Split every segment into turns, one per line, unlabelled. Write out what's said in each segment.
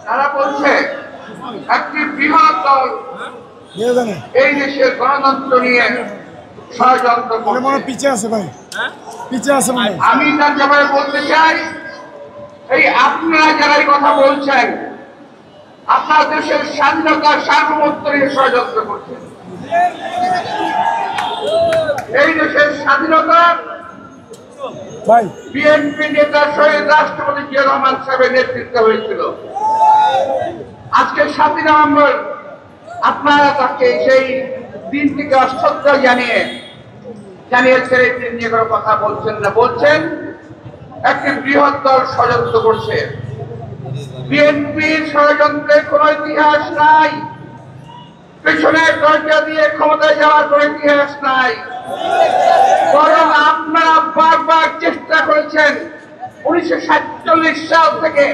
তারা বলছে একটি বৃহৎ দল এই দেশের গণতন্ত্র নিয়ে ষড়যন্ত্র করছে।
পিছিয়ে আছে ভাই, পিছিয়ে আছে।
আমি তার ব্যাপারে বলতে চাই, এই আপনারা যারা এই কথা বলছেন, আপনার দেশের স্বাধীনতা সার্বভৌমত্ব নিয়ে ষড়যন্ত্র করছেন। এই দেশের স্বাধীনতা বিএনপি নেতা শহীদ রাষ্ট্রপতি জিয়া রহমান সাহেবের নেতৃত্বে হয়েছিল। আজকে 7 নভেম্বর আপনারা তাকে সেই দিনটিকে অশ্রদ্ধা জানিয়েছেন, এই দিন নিয়ে কোনো কথা বলছেন না। বলছেন একটি বৃহৎ দল ষড়যন্ত্র করছে। বিএনপির ষড়যন্ত্রের কোন ইতিহাস নাই, পেছনের দরজা দিয়ে ক্ষমতায় যাওয়ার কোন ইতিহাস নাই। বরং আপনারা বারবার চেষ্টা করেছেন 1947 সাল থেকে,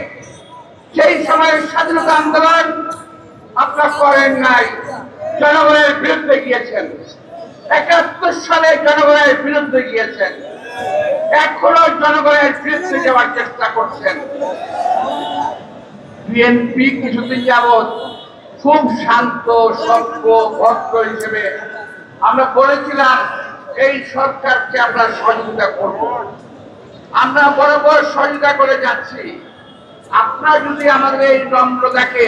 সেই সময়ের স্বাধীনতা আন্দোলন আপনারা করেন নাই, জনগণের বিরুদ্ধে গিয়েছেন। 71 সালে জনগণের বিরুদ্ধে গিয়েছেন, এখনো জনগণের বিরুদ্ধে যাওয়ার চেষ্টা করছেন। বিএনপি কিছুদিন যাবৎ খুব শান্ত সভ্য ভদ্র হিসেবে আমরা বলেছিলাম এই সরকারকে আমরা সহযোগিতা করব, আমরা বরাবর সহযোগিতা করে যাচ্ছি। আপনারা যদি আমাদের এই নম্রতাকে,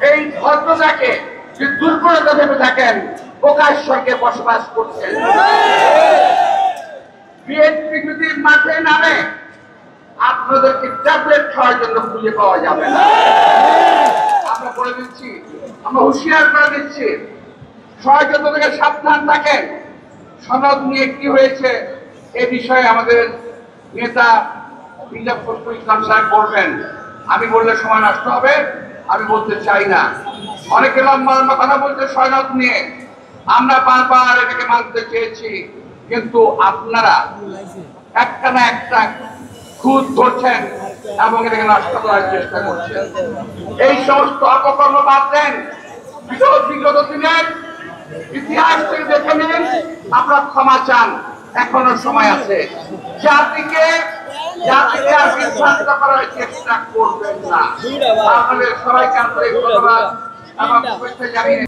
এই ভদ্রতাকে যে দুর্বলতা ভেবে থাকেন, প্রকাশ সঙ্গে বসবাস করছেন। বিএনপি যদি মাঠে নামে, আপনাদেরকে ট্যাবলেট খাওয়ার জন্য খুঁজে পাওয়া যাবে না। আমরা বলে দিচ্ছি, আমরা হুঁশিয়ার করে দিচ্ছি, ষড়যন্ত্র থেকে সাবধান থাকেন। সনদ নিয়ে কি হয়েছে এ বিষয়ে আমাদের নেতা মির্জা ফখরুল ইসলাম সাহেব বলবেন। আমি বললে সময় নষ্ট হবে, আমি বলতে চাই না। অনেকে লম্বা লম্বা কথা বলছে সনদ নিয়ে, আমরা বারবার এটাকে মানতে চেয়েছি, কিন্তু আপনারা একটা না একটা খুদ ধরছেন এবং এটাকে নষ্ট করার চেষ্টা করছেন। এই সমস্ত অপকর্ম বাদ দেন। বিগত দিনের ইতিহাস থেকে দেখে নিন, আপনারা ক্ষমা চান, এখনো সময় আছে। জাতিকে আর বিভ্রান্ত করার চেষ্টা করবেন না। আপনাদের সবাইকে আন্তরিক ধন্যবাদ এবং শুভেচ্ছা জানিয়ে